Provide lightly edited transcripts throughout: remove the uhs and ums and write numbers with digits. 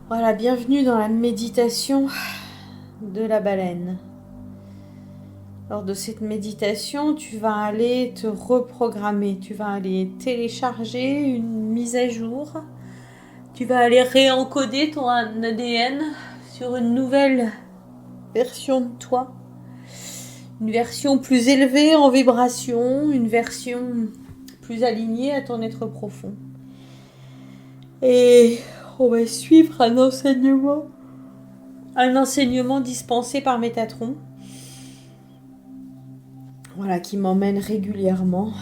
Voilà, bienvenue dans la méditation de la baleine. Lors de cette méditation, tu vas aller te reprogrammer, tu vas aller télécharger une mise à jour, tu vas aller réencoder ton ADN sur une nouvelle version de toi, une version plus élevée en vibration, une version plus alignée à ton être profond. Et on va suivre un enseignement dispensé par Métatron. Voilà, qui m'emmène régulièrement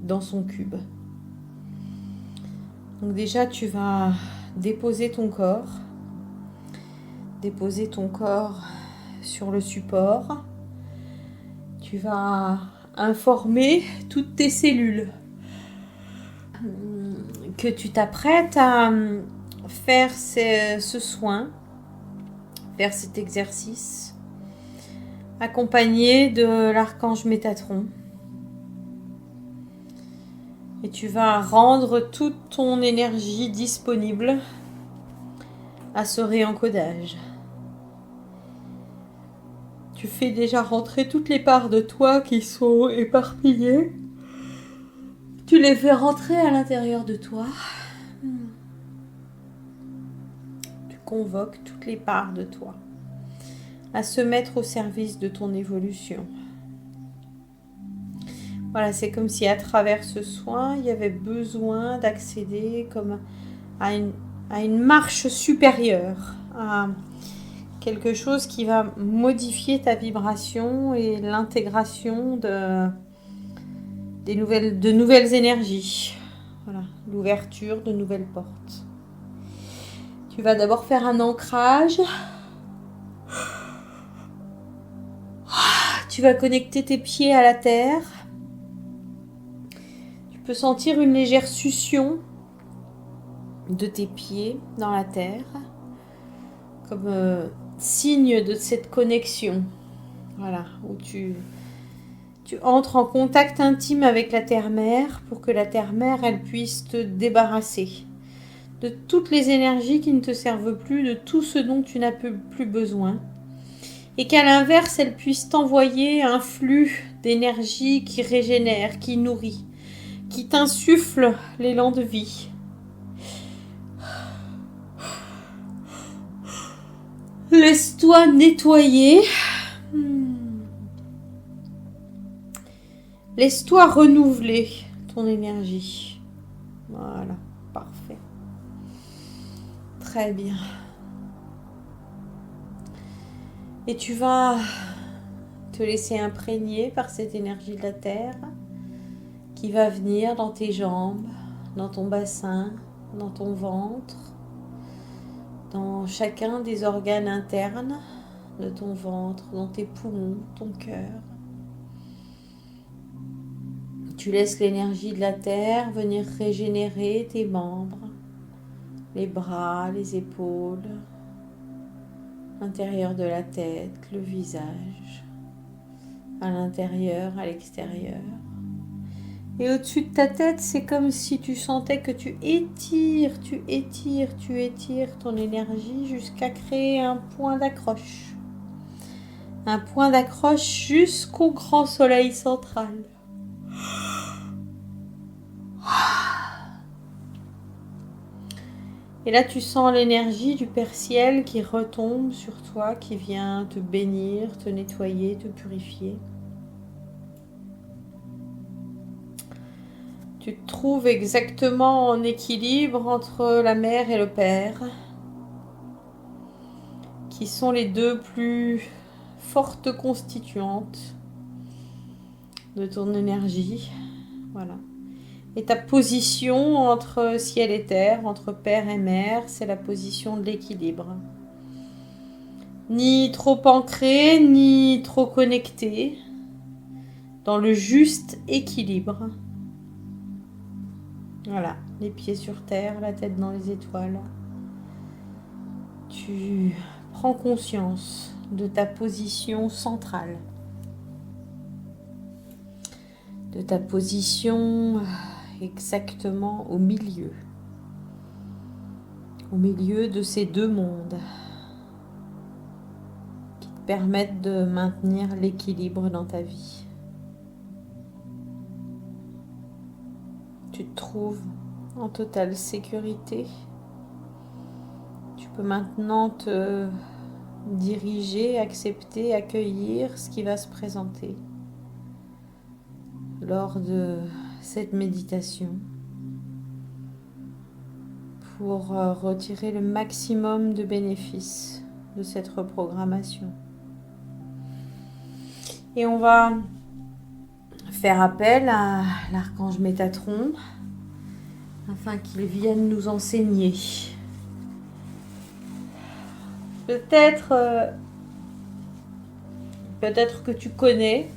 dans son cube. Donc déjà, tu vas déposer ton corps sur le support. Tu vas informer toutes tes cellules que tu t'apprêtes à faire ce soin, faire cet exercice, accompagné de l'archange Métatron. Et tu vas rendre toute ton énergie disponible à ce réencodage. Tu fais déjà rentrer toutes les parts de toi qui sont éparpillées. Tu les fais rentrer à l'intérieur de toi. Tu convoques toutes les parts de toi à se mettre au service de ton évolution. Voilà, c'est comme si à travers ce soin, il y avait besoin d'accéder comme à une marche supérieure, à quelque chose qui va modifier ta vibration et l'intégration de nouvelles énergies. Voilà, l'ouverture de nouvelles portes. Tu vas d'abord faire un ancrage. Tu vas connecter tes pieds à la terre. Tu peux sentir une légère succion de tes pieds dans la terre, comme signe de cette connexion. Voilà, où tu entres en contact intime avec la terre-mère pour que la terre-mère, elle puisse te débarrasser de toutes les énergies qui ne te servent plus, de tout ce dont tu n'as plus besoin. Et qu'à l'inverse, elle puisse t'envoyer un flux d'énergie qui régénère, qui nourrit, qui t'insuffle l'élan de vie. Laisse-toi nettoyer. Laisse-toi renouveler ton énergie. Voilà, parfait. Très bien. Et tu vas te laisser imprégner par cette énergie de la terre qui va venir dans tes jambes, dans ton bassin, dans ton ventre, dans chacun des organes internes de ton ventre, dans tes poumons, ton cœur. Tu laisses l'énergie de la terre venir régénérer tes membres, les bras, les épaules, l'intérieur de la tête, le visage, à l'intérieur, à l'extérieur. Et au-dessus de ta tête, c'est comme si tu sentais que tu étires ton énergie jusqu'à créer un point d'accroche. Un point d'accroche jusqu'au grand soleil central. Et là, tu sens l'énergie du Père Ciel qui retombe sur toi, qui vient te bénir, te nettoyer, te purifier. Tu te trouves exactement en équilibre entre la mère et le père, qui sont les deux plus fortes constituantes de ton énergie. Voilà. Et ta position entre ciel et terre, entre père et mère, c'est la position de l'équilibre. Ni trop ancré, ni trop connecté, dans le juste équilibre. Voilà, les pieds sur terre, la tête dans les étoiles. Tu prends conscience de ta position centrale, de ta position exactement au milieu, au milieu de ces deux mondes qui te permettent de maintenir l'équilibre dans ta vie. Tu te trouves en totale sécurité. Tu peux maintenant te diriger, accepter, accueillir ce qui va se présenter lors de cette méditation pour retirer le maximum de bénéfices de cette reprogrammation. Et on va faire appel à l'archange Métatron afin qu'il vienne nous enseigner. Peut-être que tu connais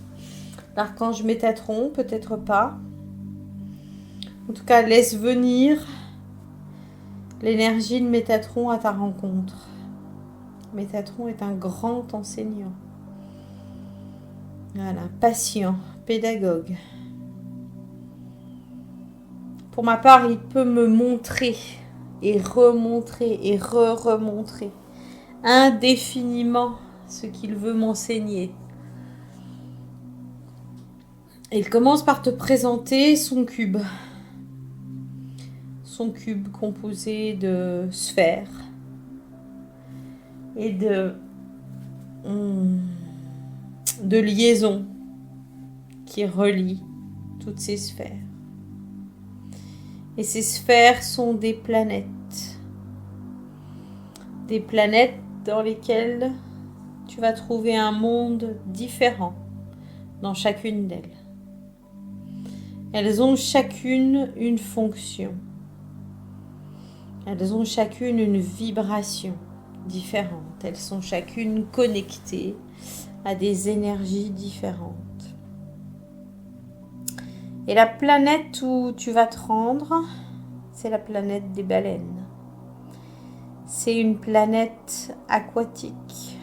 l'archange Métatron, peut-être pas. En tout cas, laisse venir l'énergie de Métatron à ta rencontre. Métatron est un grand enseignant. Voilà, patient, pédagogue. Pour ma part, il peut me montrer et remontrer et re-remontrer indéfiniment ce qu'il veut m'enseigner. Il commence par te présenter son cube. Son cube composé de sphères et de liaisons qui relient toutes ces sphères. Et ces sphères sont des planètes. Des planètes dans lesquelles tu vas trouver un monde différent dans chacune d'elles. Elles ont chacune une fonction. Elles ont chacune une vibration différente. Elles sont chacune connectées à des énergies différentes. Et la planète où tu vas te rendre, c'est la planète des baleines. C'est une planète aquatique.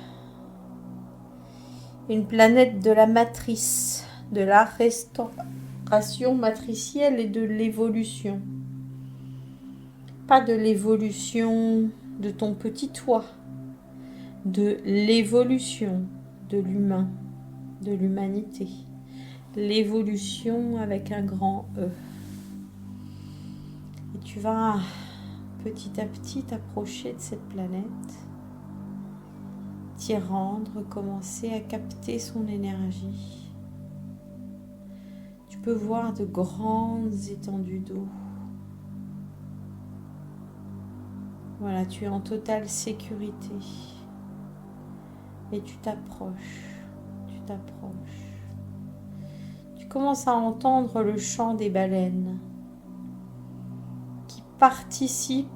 Une planète de la matrice, de la restauration matricielle et de l'évolution. Pas de l'évolution de ton petit toi, de l'évolution de l'humain, de l'humanité. L'évolution avec un grand E. Et tu vas petit à petit t'approcher de cette planète, t'y rendre, commencer à capter son énergie. Tu peux voir de grandes étendues d'eau. Voilà, tu es en totale sécurité. Et tu t'approches. Tu commences à entendre le chant des baleines qui participent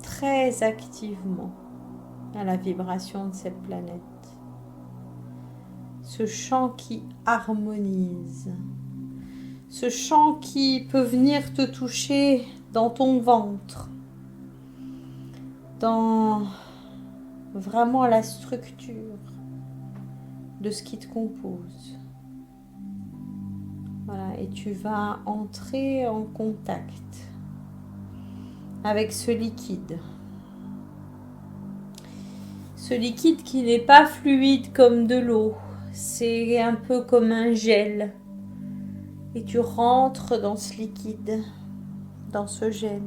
très activement à la vibration de cette planète. Ce chant qui harmonise. Ce chant qui peut venir te toucher dans ton ventre. Dans vraiment la structure de ce qui te compose. Voilà, et tu vas entrer en contact avec ce liquide. Ce liquide qui n'est pas fluide comme de l'eau, c'est un peu comme un gel. Et tu rentres dans ce liquide, dans ce gel.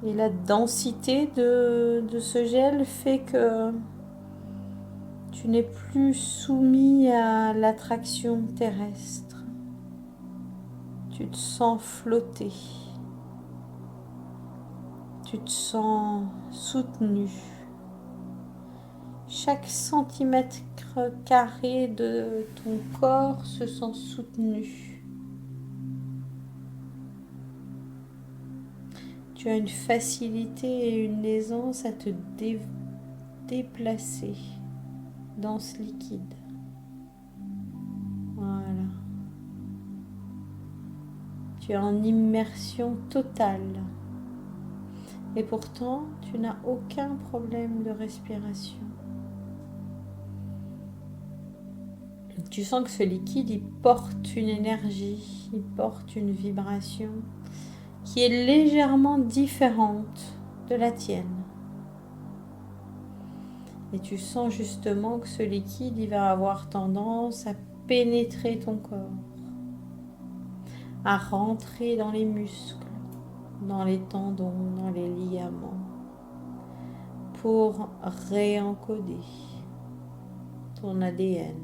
Et la densité de ce gel fait que tu n'es plus soumis à l'attraction terrestre. Tu te sens flotter. Tu te sens soutenu. Chaque centimètre carré de ton corps se sent soutenu. Tu as une facilité et une aisance à te déplacer dans ce liquide. Voilà. Tu es en immersion totale. Et pourtant, tu n'as aucun problème de respiration. Tu sens que ce liquide, il porte une énergie, il porte une vibration qui est légèrement différente de la tienne. Et tu sens justement que ce liquide, il va avoir tendance à pénétrer ton corps, à rentrer dans les muscles, dans les tendons, dans les ligaments, pour réencoder ton ADN,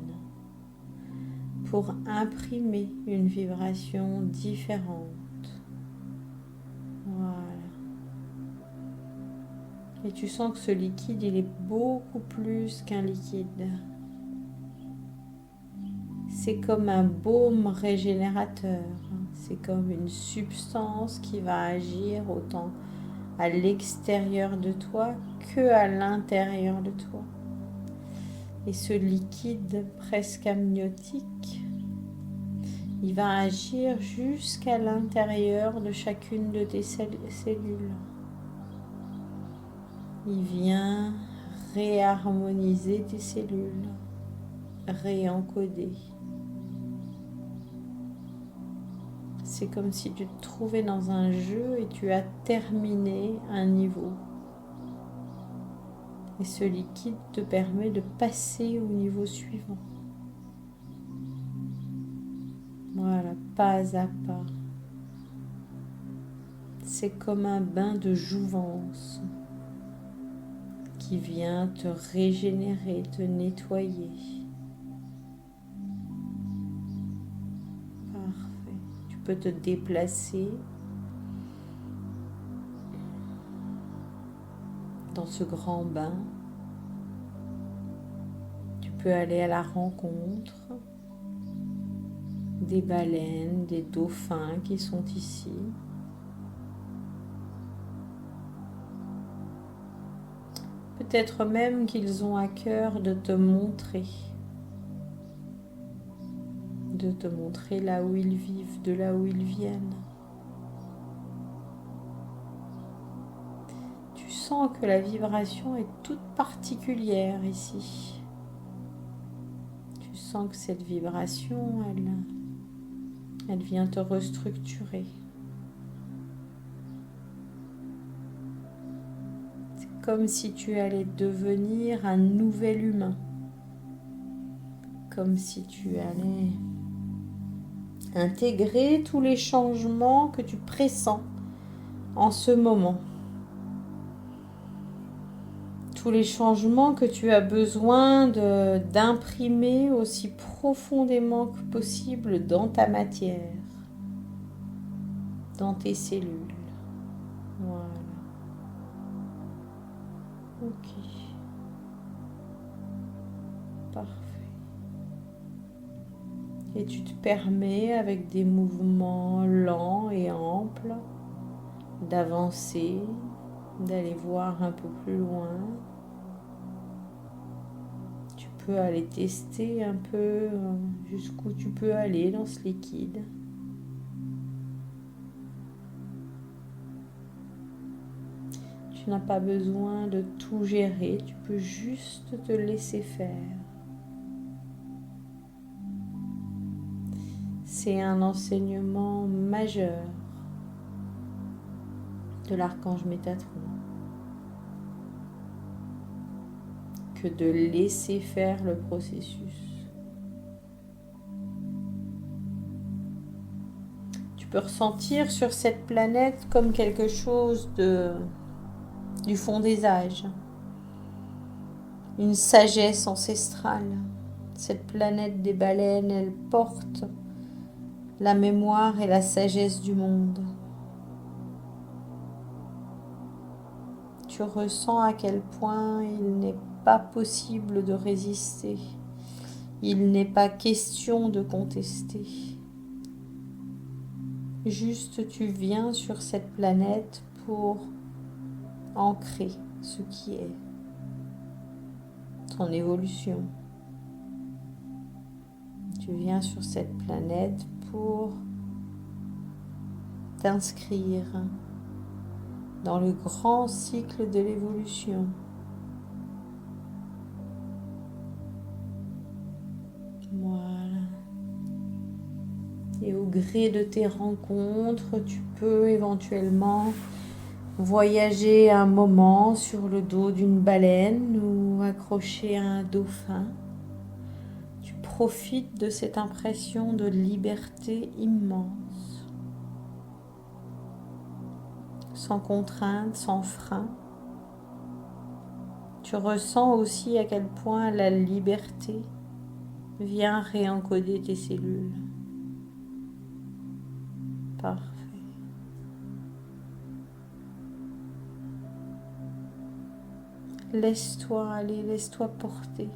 pour imprimer une vibration différente. Voilà. Et tu sens que ce liquide, il est beaucoup plus qu'un liquide. C'est comme un baume régénérateur. C'est comme une substance qui va agir autant à l'extérieur de toi que à l'intérieur de toi. Et ce liquide presque amniotique, il va agir jusqu'à l'intérieur de chacune de tes cellules. Il vient réharmoniser tes cellules, réencoder. C'est comme si tu te trouvais dans un jeu et tu as terminé un niveau. Et ce liquide te permet de passer au niveau suivant. Voilà, pas à pas. C'est comme un bain de jouvence qui vient te régénérer, te nettoyer. Parfait. Tu peux te déplacer dans ce grand bain. Tu peux aller à la rencontre des baleines, des dauphins qui sont ici. Peut-être même qu'ils ont à cœur de te montrer là où ils vivent, de là où ils viennent. Tu sens que la vibration est toute particulière ici. Tu sens que cette vibration, elle vient te restructurer. C'est comme si tu allais devenir un nouvel humain. Comme si tu allais intégrer tous les changements que tu pressens en ce moment. Tous les changements que tu as besoin d'imprimer aussi profondément que possible dans ta matière, dans tes cellules. Voilà. Ok. Parfait. Et tu te permets, avec des mouvements lents et amples, d'avancer, d'aller voir un peu plus loin. Tu peux aller tester un peu jusqu'où tu peux aller dans ce liquide. Tu n'as pas besoin de tout gérer, tu peux juste te laisser faire. C'est un enseignement majeur de l'archange Métatron que de laisser faire le processus. Tu peux ressentir sur cette planète comme quelque chose du fond des âges, une sagesse ancestrale. Cette planète des baleines, elle porte la mémoire et la sagesse du monde. Tu ressens à quel point il n'est pas possible de résister. Il n'est pas question de contester. Juste tu viens sur cette planète pour ancrer ce qui est, ton évolution. Tu viens sur cette planète pour t'inscrire dans le grand cycle de l'évolution. Voilà. Et au gré de tes rencontres, tu peux éventuellement voyager un moment sur le dos d'une baleine ou accroché à un dauphin. Tu profites de cette impression de liberté immense, sans contrainte, sans frein. Tu ressens aussi à quel point la liberté vient réencoder tes cellules. Parfait. Laisse-toi aller, laisse-toi porter.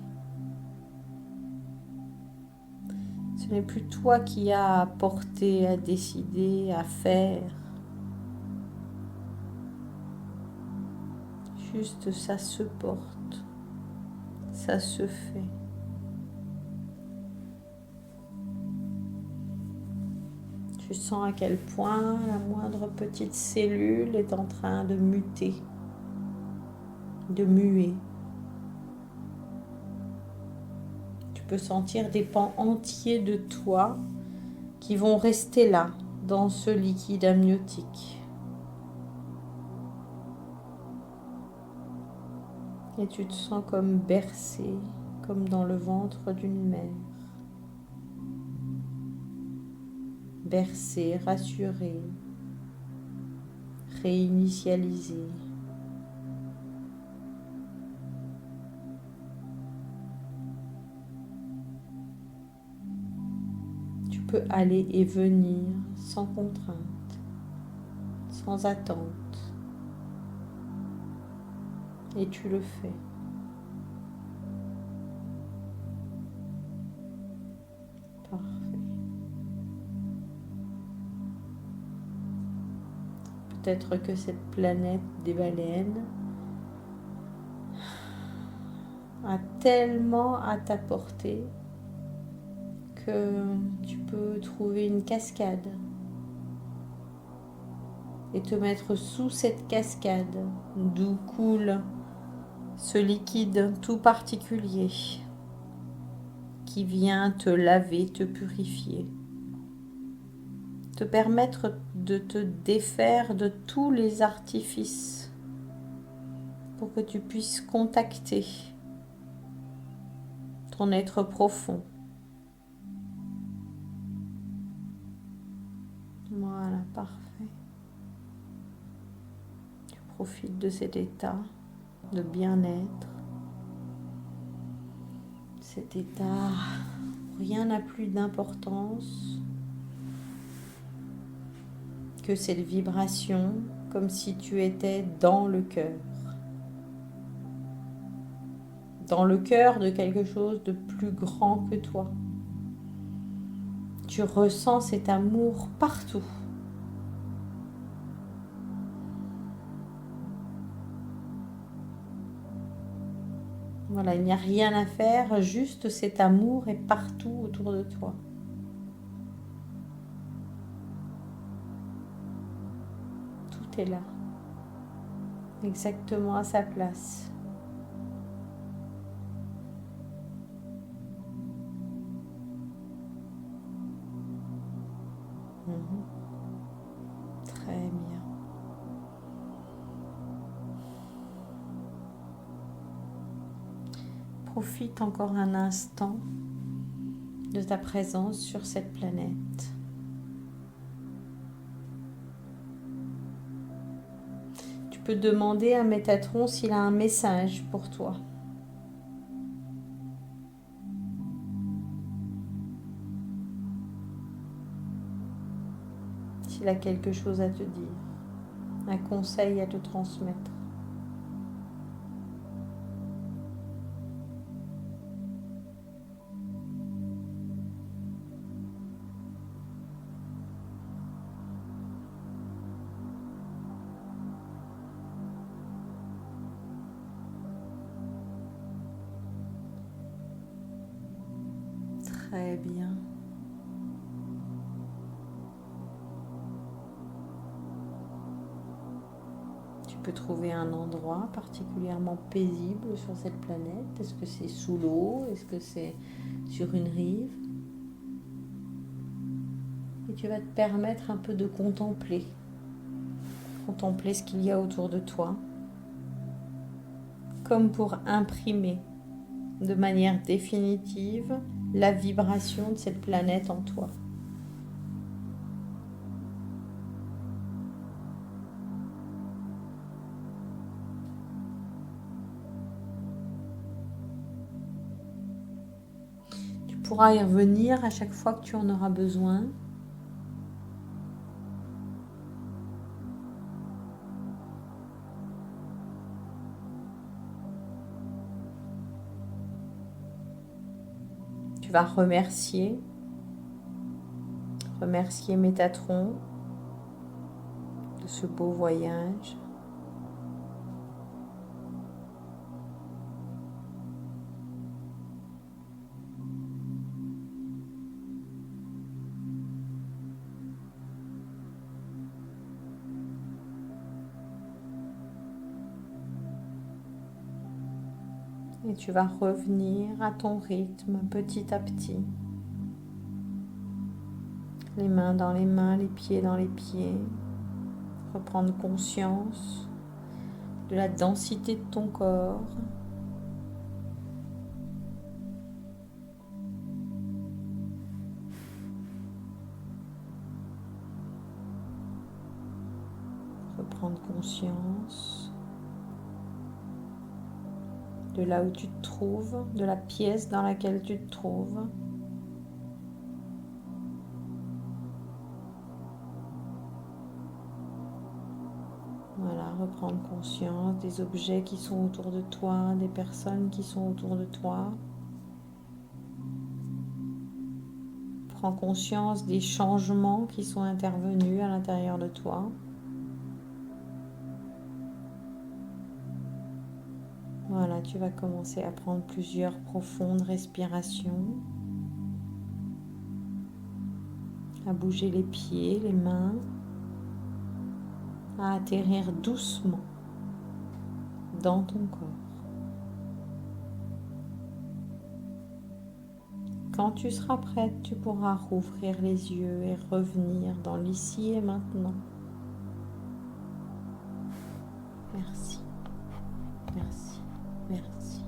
Ce n'est plus toi qui as à porter, à décider, à faire. Juste ça se porte, ça se fait. Tu sens à quel point la moindre petite cellule est en train de muter, de muer. Tu peux sentir des pans entiers de toi qui vont rester là, dans ce liquide amniotique. Et tu te sens comme bercé, comme dans le ventre d'une mère. Bercé, rassuré, réinitialisé. Tu peux aller et venir sans contrainte, sans attente. Et tu le fais. Parfait. Peut-être que cette planète des baleines a tellement à t'apporter que tu peux trouver une cascade et te mettre sous cette cascade d'où coule ce liquide tout particulier qui vient te laver, te purifier, te permettre de te défaire de tous les artifices pour que tu puisses contacter ton être profond. Voilà, parfait. Tu profites de cet état de bien-être. Cet état, rien n'a plus d'importance que cette vibration, comme si tu étais dans le cœur. Dans le cœur de quelque chose de plus grand que toi. Tu ressens cet amour partout. Voilà, il n'y a rien à faire, juste cet amour est partout autour de toi. Tout est là, exactement à sa place. Très bien. Profite encore un instant de ta présence sur cette planète. Tu peux demander à Métatron s'il a un message pour toi. S'il a quelque chose à te dire, un conseil à te transmettre. Très bien. Tu peux trouver un endroit particulièrement paisible sur cette planète. Est-ce que c'est sous l'eau? Est-ce que c'est sur une rive? Et tu vas te permettre un peu de contempler. Contempler ce qu'il y a autour de toi. Comme pour imprimer de manière définitive la vibration de cette planète en toi. Tu pourras y revenir à chaque fois que tu en auras besoin. Tu vas remercier Métatron de ce beau voyage. Et tu vas revenir à ton rythme petit à petit. Les mains dans les mains, les pieds dans les pieds. Reprendre conscience de la densité de ton corps. Reprendre conscience de là où tu te trouves, de la pièce dans laquelle tu te trouves. Voilà, reprendre conscience des objets qui sont autour de toi, des personnes qui sont autour de toi. Prends conscience des changements qui sont intervenus à l'intérieur de toi. Voilà, tu vas commencer à prendre plusieurs profondes respirations, à bouger les pieds, les mains, à atterrir doucement dans ton corps. Quand tu seras prête, tu pourras rouvrir les yeux et revenir dans l'ici et maintenant. Merci, merci, merci.